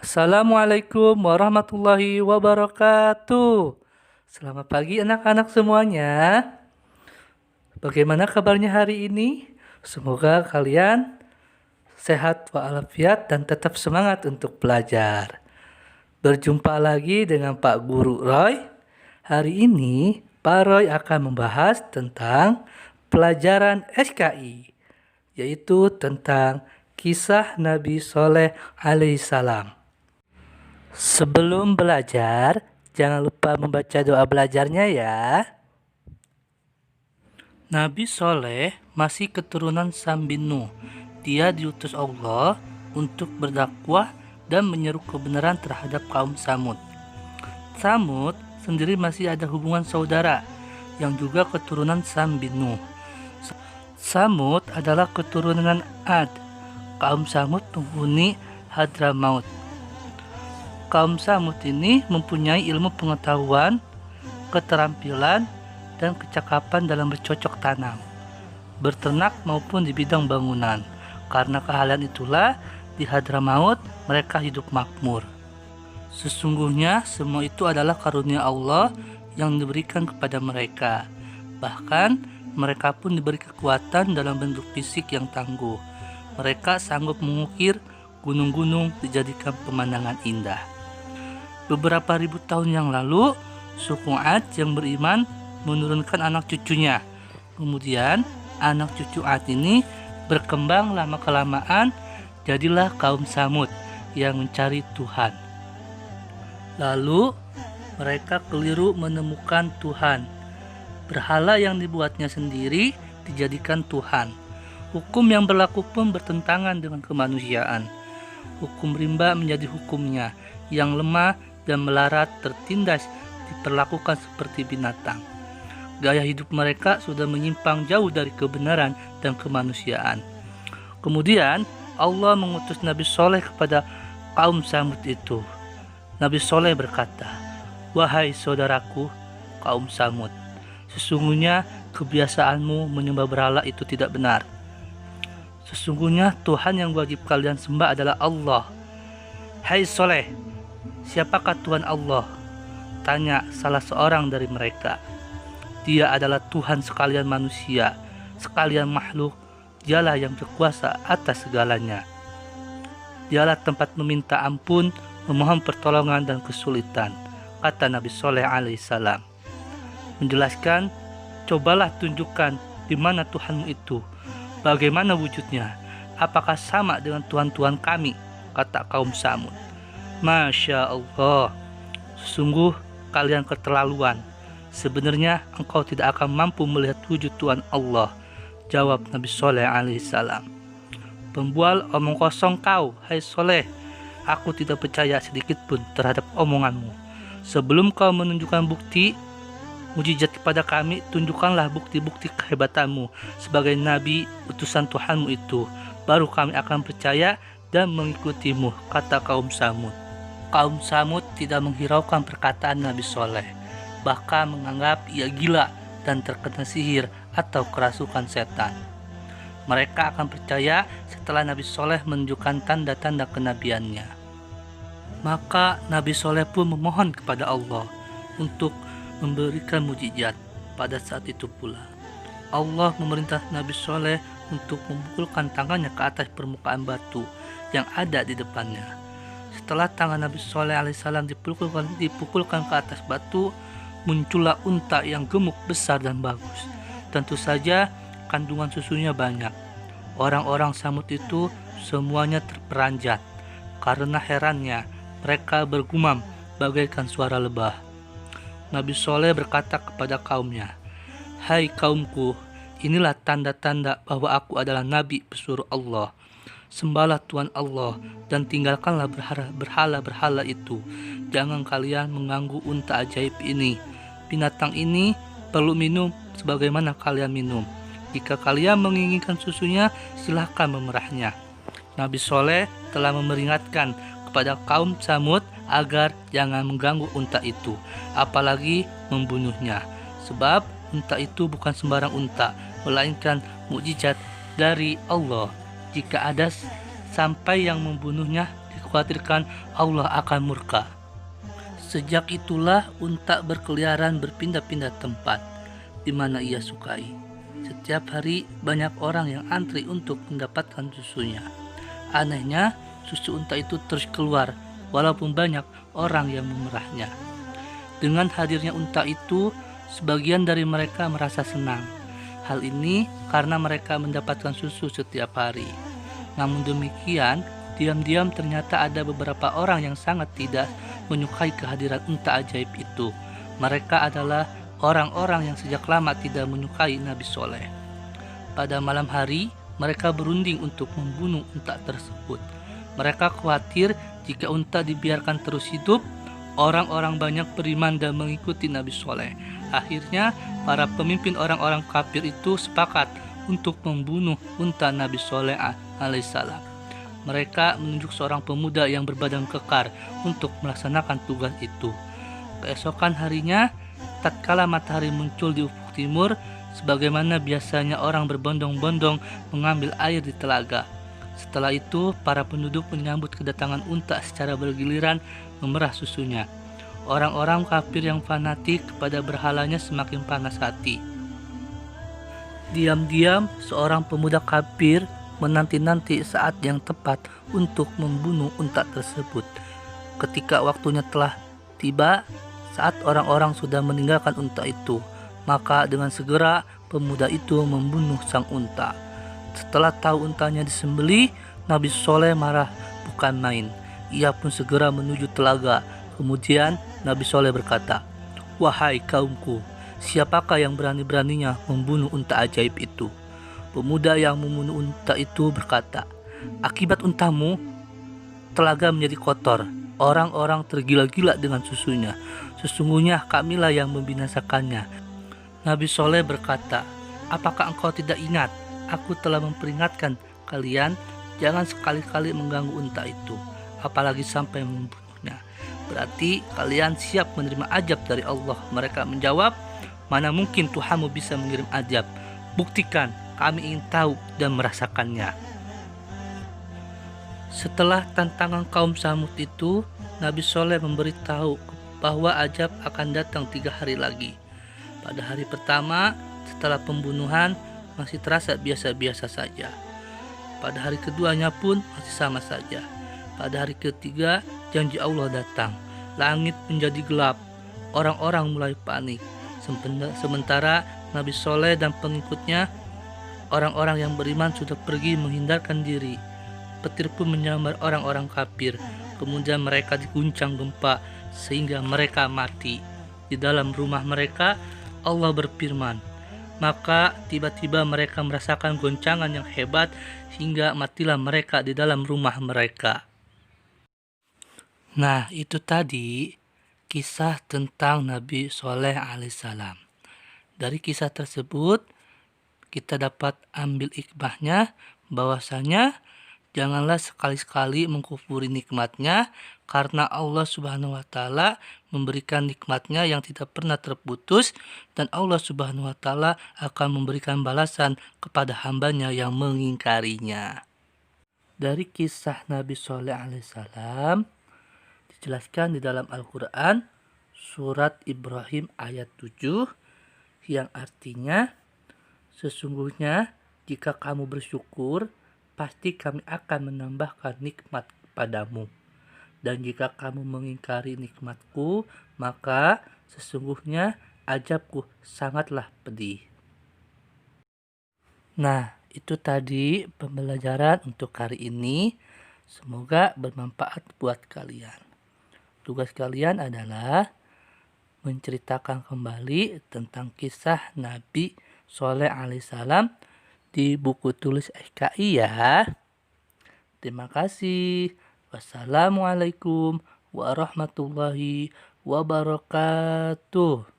Assalamualaikum warahmatullahi wabarakatuh. Selamat pagi anak-anak semuanya. Bagaimana kabarnya hari ini? Semoga kalian sehat walafiat dan tetap semangat untuk belajar. Berjumpa lagi dengan Pak Guru Roy. Hari ini Pak Roy akan membahas tentang pelajaran SKI, yaitu tentang kisah Nabi Soleh alaihissalam. Sebelum belajar, jangan lupa membaca doa belajarnya ya. Nabi Soleh masih keturunan Sam bin Nuh. Dia diutus Allah untuk berdakwah dan menyeru kebenaran terhadap kaum Samud. Samud sendiri masih ada hubungan saudara yang juga keturunan Sam bin Nuh. Samud adalah keturunan Ad. Kaum Samud penghuni Hadramaut. Kaum Samud ini mempunyai ilmu pengetahuan, keterampilan, dan kecakapan dalam bercocok tanam, berternak maupun di bidang bangunan. Karena keahlian itulah di Hadramaut mereka hidup makmur. Sesungguhnya semua itu adalah karunia Allah yang diberikan kepada mereka. Bahkan mereka pun diberi kekuatan dalam bentuk fisik yang tangguh. Mereka sanggup mengukir gunung-gunung dijadikan pemandangan indah. Beberapa ribu tahun yang lalu, suku Ad yang beriman menurunkan anak cucunya. Kemudian, anak cucu Ad ini berkembang lama-kelamaan, jadilah kaum Samud yang mencari Tuhan. Lalu, mereka keliru menemukan Tuhan. Berhala yang dibuatnya sendiri dijadikan Tuhan. Hukum yang berlaku pun bertentangan dengan kemanusiaan. Hukum rimba menjadi hukumnya, yang lemah dan melarat tertindas diperlakukan seperti binatang. Gaya hidup mereka sudah menyimpang jauh dari kebenaran dan kemanusiaan. Kemudian Allah mengutus Nabi Soleh kepada kaum Samud itu. Nabi Soleh berkata, "Wahai saudaraku, kaum Samud, sesungguhnya kebiasaanmu menyembah berhala itu tidak benar. Sesungguhnya Tuhan yang wajib kalian sembah adalah Allah. Hai Soleh, siapakah Tuhan Allah?" Tanya salah seorang dari mereka. Dia adalah Tuhan sekalian manusia, sekalian makhluk. Dialah yang berkuasa atas segalanya. Dialah tempat meminta ampun, memohon pertolongan dan kesulitan, kata Nabi Soleh alaihissalam. Menjelaskan, cobalah tunjukkan di mana Tuhanmu itu. Bagaimana wujudnya? Apakah sama dengan Tuhan-Tuhan kami? Kata kaum Samud. Masya Allah, sesungguh kalian keterlaluan. Sebenarnya engkau tidak akan mampu melihat wujud Tuhan Allah, jawab Nabi Soleh alaihissalam. Pembual omong kosong kau, hai Soleh. Aku tidak percaya sedikit pun terhadap omonganmu. Sebelum kau menunjukkan bukti mujizat kepada kami, tunjukkanlah bukti-bukti kehebatanmu sebagai nabi utusan Tuhanmu itu. Baru kami akan percaya dan mengikutimu, kata kaum Samud. Kaum Samud tidak menghiraukan perkataan Nabi Soleh, bahkan menganggap ia gila dan terkena sihir atau kerasukan setan. Mereka akan percaya setelah Nabi Soleh menunjukkan tanda-tanda kenabiannya. Maka Nabi Soleh pun memohon kepada Allah untuk memberikan mukjizat. Pada saat itu pula Allah memerintah Nabi Soleh untuk memukulkan tangannya ke atas permukaan batu yang ada di depannya. Setelah tangan Nabi Soleh alaihissalam dipukulkan ke atas batu, muncullah unta yang gemuk, besar dan bagus. Tentu saja kandungan susunya banyak. Orang-orang Samud itu semuanya terperanjat. Karena herannya, mereka bergumam bagaikan suara lebah. Nabi Soleh berkata kepada kaumnya, "Hai kaumku, inilah tanda-tanda bahwa aku adalah Nabi pesuruh Allah. Sembahlah Tuhan Allah dan tinggalkanlah berhala-berhala itu. Jangan kalian mengganggu unta ajaib ini. Binatang ini perlu minum sebagaimana kalian minum. Jika kalian menginginkan susunya, silahkan memerahnya." Nabi Soleh telah memperingatkan kepada kaum Samud agar jangan mengganggu unta itu, apalagi membunuhnya. Sebab unta itu bukan sembarang unta, melainkan mukjizat dari Allah. Jika ada sampai yang membunuhnya, dikhawatirkan Allah akan murka. Sejak itulah unta berkeliaran berpindah-pindah tempat di mana ia sukai. Setiap hari banyak orang yang antri untuk mendapatkan susunya. Anehnya, susu unta itu terus keluar walaupun banyak orang yang memerahnya. Dengan hadirnya unta itu, sebagian dari mereka merasa senang. Hal ini karena mereka mendapatkan susu setiap hari. Namun demikian, diam-diam ternyata ada beberapa orang yang sangat tidak menyukai kehadiran unta ajaib itu. Mereka adalah orang-orang yang sejak lama tidak menyukai Nabi Soleh. Pada malam hari, mereka berunding untuk membunuh unta tersebut. Mereka khawatir jika unta dibiarkan terus hidup, orang-orang banyak beriman dan mengikuti Nabi Soleh. Akhirnya, para pemimpin orang-orang kafir itu sepakat untuk membunuh unta Nabi Soleh alaihissalam. Mereka menunjuk seorang pemuda yang berbadan kekar untuk melaksanakan tugas itu. Keesokan harinya, tatkala matahari muncul di ufuk timur, sebagaimana biasanya orang berbondong-bondong mengambil air di telaga. Setelah itu, para penduduk menyambut kedatangan unta secara bergiliran memerah susunya. Orang-orang kafir yang fanatik kepada berhalanya semakin panas hati. Diam-diam, seorang pemuda kafir menanti-nanti saat yang tepat untuk membunuh unta tersebut. Ketika waktunya telah tiba, saat orang-orang sudah meninggalkan unta itu, maka dengan segera pemuda itu membunuh sang unta. Setelah tahu untanya disembelih, Nabi Soleh marah bukan main. Ia pun segera menuju telaga. Kemudian Nabi Soleh berkata, "Wahai kaumku, siapakah yang berani-beraninya membunuh unta ajaib itu?" Pemuda yang membunuh unta itu berkata, "Akibat untamu, telaga menjadi kotor. Orang-orang tergila-gila dengan susunya. Sesungguhnya kamilah yang membinasakannya." Nabi Soleh berkata, "Apakah engkau tidak ingat? Aku telah memperingatkan kalian, jangan sekali-kali mengganggu unta itu, apalagi sampai membunuhnya. Berarti kalian siap menerima azab dari Allah." Mereka menjawab, "Mana mungkin Tuhanmu bisa mengirim azab? Buktikan, kami ingin tahu dan merasakannya." Setelah tantangan kaum Samud itu, Nabi Soleh memberitahu bahwa azab akan datang 3 hari lagi. Pada hari pertama, setelah pembunuhan, masih terasa biasa-biasa saja. Pada hari keduanya pun masih sama saja. Pada hari ketiga, janji Allah datang. Langit menjadi gelap. Orang-orang mulai panik. Sementara Nabi Soleh dan pengikutnya, orang-orang yang beriman, sudah pergi menghindarkan diri. Petir pun menyambar orang-orang kafir. Kemudian mereka diguncang gempa sehingga mereka mati. Di dalam rumah mereka, Allah berfirman, maka tiba-tiba mereka merasakan goncangan yang hebat hingga matilah mereka di dalam rumah mereka. Nah, itu tadi kisah tentang Nabi Soleh alaihissalam. Dari kisah tersebut, kita dapat ambil hikmahnya bahwasanya janganlah sekali-sekali mengkufuri nikmatnya, karena Allah Subhanahu wa Ta'ala memberikan nikmatnya yang tidak pernah terputus, dan Allah Subhanahu wa Ta'ala akan memberikan balasan kepada hambanya yang mengingkarinya. Dari kisah Nabi Soleh alaihissalam dijelaskan di dalam Al-Quran surat Ibrahim ayat 7 yang artinya, "Sesungguhnya jika kamu bersyukur, pasti kami akan menambahkan nikmat kepadamu. Dan jika kamu mengingkari nikmatku, maka sesungguhnya azabku sangatlah pedih." Nah, itu tadi pembelajaran untuk hari ini. Semoga bermanfaat buat kalian. Tugas kalian adalah menceritakan kembali tentang kisah Nabi Soleh alaihissalam di buku tulis SKI ya. Terima kasih. Wassalamualaikum warahmatullahi wabarakatuh.